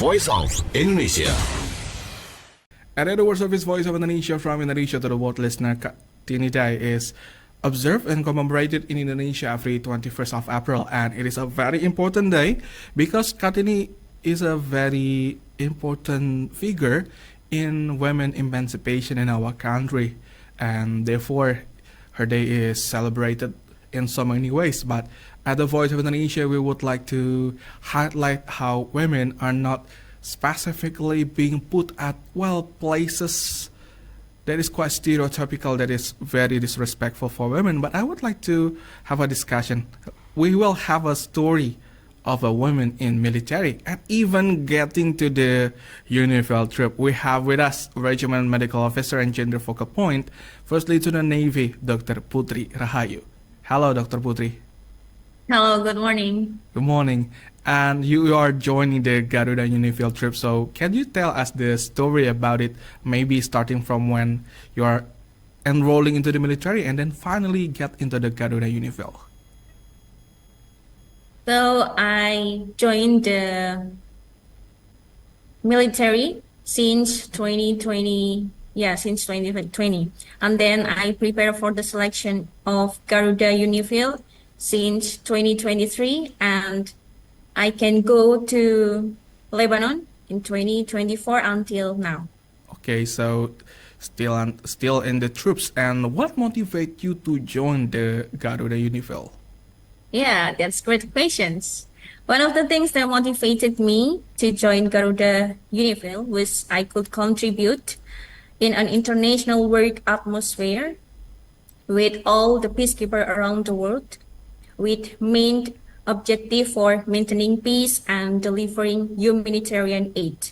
Voice of Indonesia. And the World Service Voice of Indonesia from Indonesia to the world listener. Kartini Day is observed and commemorated in Indonesia every 21st of April, and it is a very important day because Kartini is a very important figure in women emancipation in our country, and therefore her day is celebrated in so many ways. But at the Voice of Indonesia, we would like to highlight how women are not specifically being put at places that is quite stereotypical, that is very disrespectful for women. But I would like to have a discussion. We will have a story of a woman in military and even getting to the UNIFIL trip. We have with us Regiment Medical Officer and Gender Focal Point, First Lieutenant Navy Dr. Putri Rahayu. Hello, Dr. Putri. Hello, good morning. Good morning. And you are joining the Garuda UNIFIL trip, so can you tell us the story about it, maybe starting from when you are enrolling into the military and then finally get into the Garuda UNIFIL? So I joined the military since 2020, since 2020. And then I prepared for the selection of Garuda UNIFIL since 2023, and I can go to Lebanon in 2024 until now. Okay, so still in the troops. And what motivated you to join the Garuda UNIFIL? Yeah, that's great questions. One of the things that motivated me to join Garuda UNIFIL was I could contribute in an international work atmosphere with all the peacekeepers around the world, with main objective for maintaining peace and delivering humanitarian aid.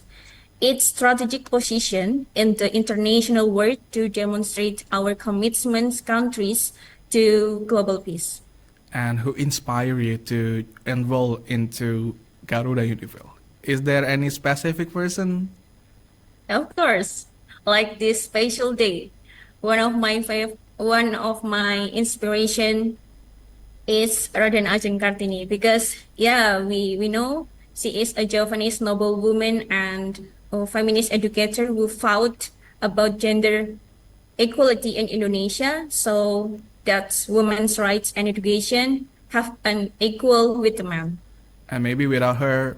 Its strategic position in the international world to demonstrate our commitments countries to global peace. And who inspired you to enroll into Garuda UNIFIL? Is there any specific person? Of course, like this special day, one of my inspiration is Raden Ajeng Kartini, because we know she is a Javanese noble woman and a feminist educator who fought about gender equality in Indonesia, so that women's rights and education have an equal with the man. And maybe without her,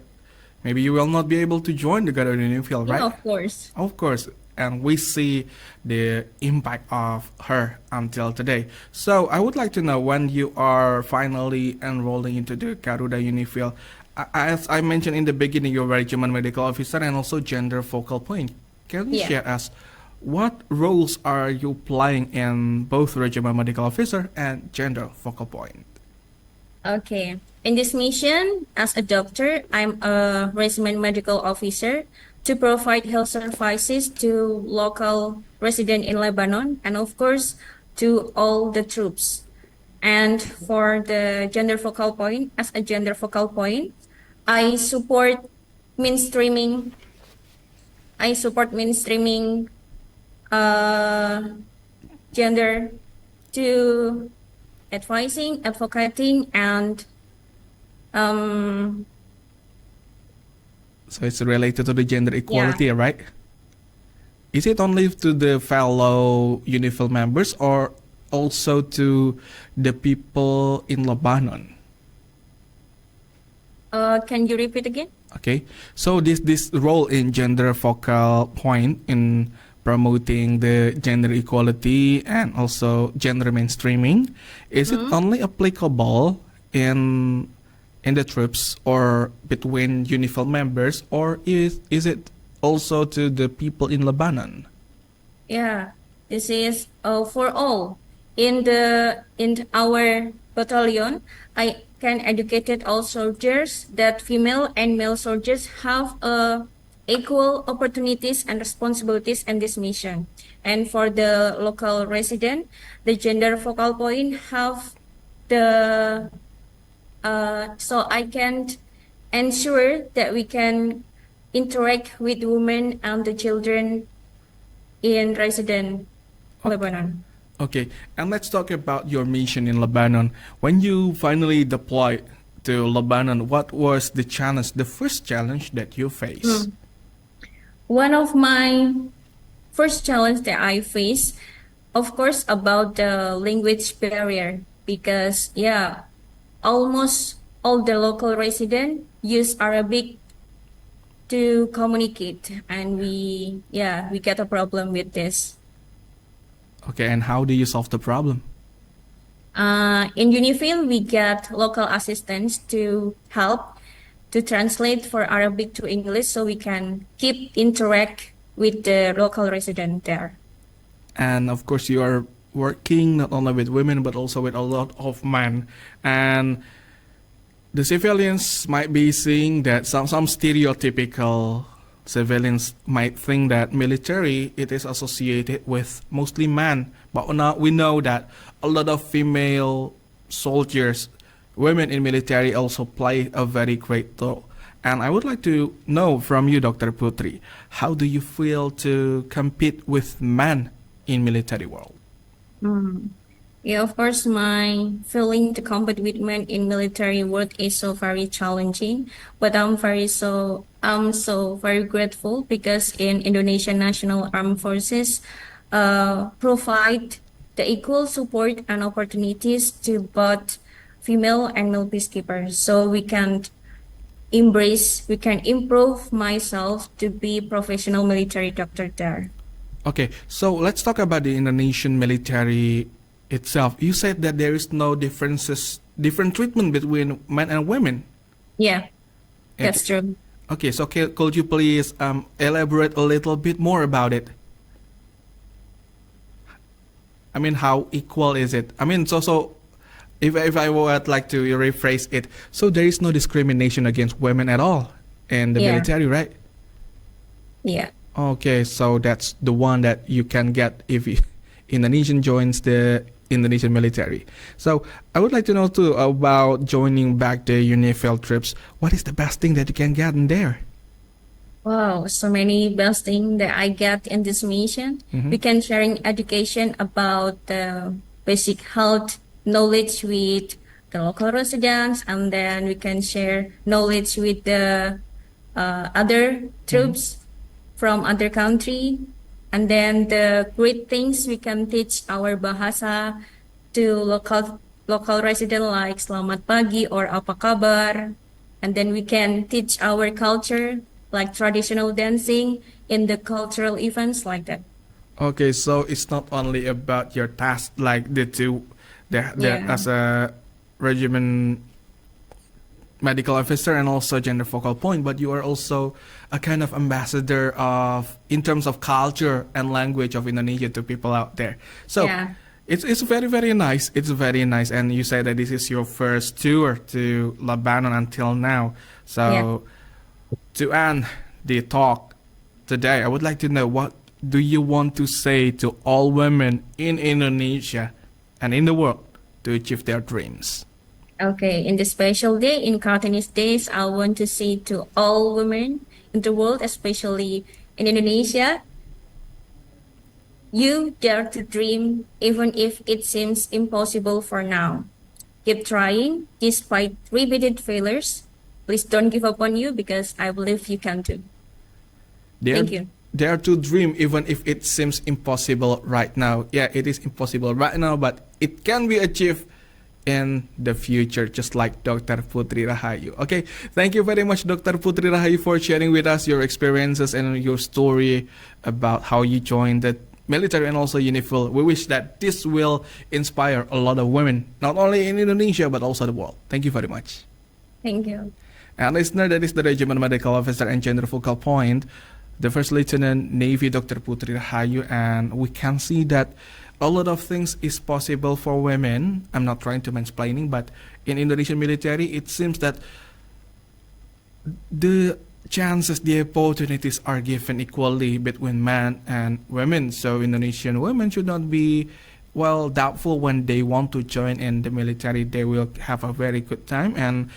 maybe you will not be able to join the Garuda UNIFIL, right? Yeah, of course. Of course. And we see the impact of her until today. So I would like to know, when you are finally enrolling into the Garuda UNIFIL, as I mentioned in the beginning, you're Regiment Medical Officer and also Gender Focal Point. Can you share us what roles are you playing in both Regiment Medical Officer and Gender Focal Point? Okay. In this mission, as a doctor, I'm a Regiment Medical Officer to provide health services to local residents in Lebanon and of course to all the troops. And for the gender focal point, as a gender focal point, I support mainstreaming gender to advocating and so it's related to the gender equality, right? Is it only to the fellow UNIFIL members or also to the people in Lebanon? Can you repeat again? Okay, so this role in Gender Focal Point in promoting the gender equality and also gender mainstreaming, is it only applicable in the troops or between UNIFIL members, or is it also to the people in Lebanon? Yeah, this is for all. In our battalion, I can educate all soldiers that female and male soldiers have equal opportunities and responsibilities in this mission. And for the local resident, the gender focal point have the so I can ensure that we can interact with women and the children in resident Lebanon. Okay, and let's talk about your mission in Lebanon. When you finally deployed to Lebanon, what was the challenge, the first challenge that you faced? One of my first challenge that I face, of course, about the language barrier, because yeah, almost all the local residents use Arabic to communicate, and we get a problem with this. Okay, and how do you solve the problem? In Unifil, we get local assistants to help to translate for Arabic to English, so we can keep interact with the local resident there. And of course, you are working not only with women but also with a lot of men. And the civilians might be seeing that some stereotypical civilians might think that military it is associated with mostly men, but now we know that a lot of female soldiers, women in military also play a very great role. And I would like to know from you, Dr. Putri, how do you feel to compete with men in military world? Yeah, of course, my feeling to compete with men in military world is so very challenging, but I'm so very grateful because in Indonesian National Armed Forces, provide the equal support and opportunities to both female and male peacekeepers, so we can improve myself to be professional military doctor there. Okay, so let's talk about the Indonesian military itself. You said that there is no different treatment between men and women. Yeah, that's Okay, true. okay, so could you please elaborate a little bit more about it? I mean, how equal is it? I mean, so if I would like to rephrase it, so there is no discrimination against women at all in the Yeah, military, right? yeah. Okay, so that's the one that you can get if Indonesian joins the Indonesian military. So I would like to know too about joining back the UNIFIL trips. What is the best thing that you can get in there? Wow, so many best thing that I get in this mission. We can sharing education about the basic health knowledge with the local residents, and then we can share knowledge with the other troops from other country, and then the great things we can teach our bahasa to local resident like selamat pagi or apa kabar, and then we can teach our culture like traditional dancing in the cultural events like that. Okay, so it's not only about your task like the Yeah, as a regiment medical officer and also gender focal point, but you are also a kind of ambassador of in terms of culture and language of Indonesia to people out there. So yeah, it's very very nice. It's very nice, and you say that this is your first tour to Lebanon until now. yeah. So to end the talk today, I would like to know what do you want to say to all women in Indonesia and in the world to achieve their dreams? Okay, in this special day, in Kartini's days, I want to say to all women in the world, especially in Indonesia, you dare to dream even if it seems impossible for now. Keep trying despite repeated failures. Please don't give up on you because I believe you can too. Dare, Thank you. dare to dream even if it seems impossible right now. Yeah, it is impossible right now, but it can be achieved in the future, just like Dr. Putri Rahayu. Okay, thank you very much, Dr. Putri Rahayu, for sharing with us your experiences and your story about how you joined the military and also UNIFIL. We wish that this will inspire a lot of women, not only in Indonesia, but also the world. Thank you very much. Thank you. And listener, that is the Regiment Medical Officer and Gender Focal Point, the First Lieutenant Navy Dr. Putri Rahayu, and we can see that a lot of things is possible for women. I'm not trying to mansplaining, but in Indonesian military, it seems that the chances, the opportunities are given equally between men and women. So Indonesian women should not be doubtful when they want to join in the military. They will have a very good time, and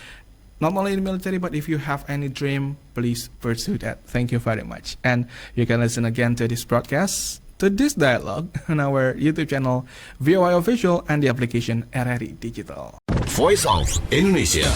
not only in the military, but if you have any dream, please pursue that. Thank you very much. And you can listen again to this broadcast, to this dialogue on our YouTube channel, VOI Official, and the application RRI Digital. Voice of Indonesia.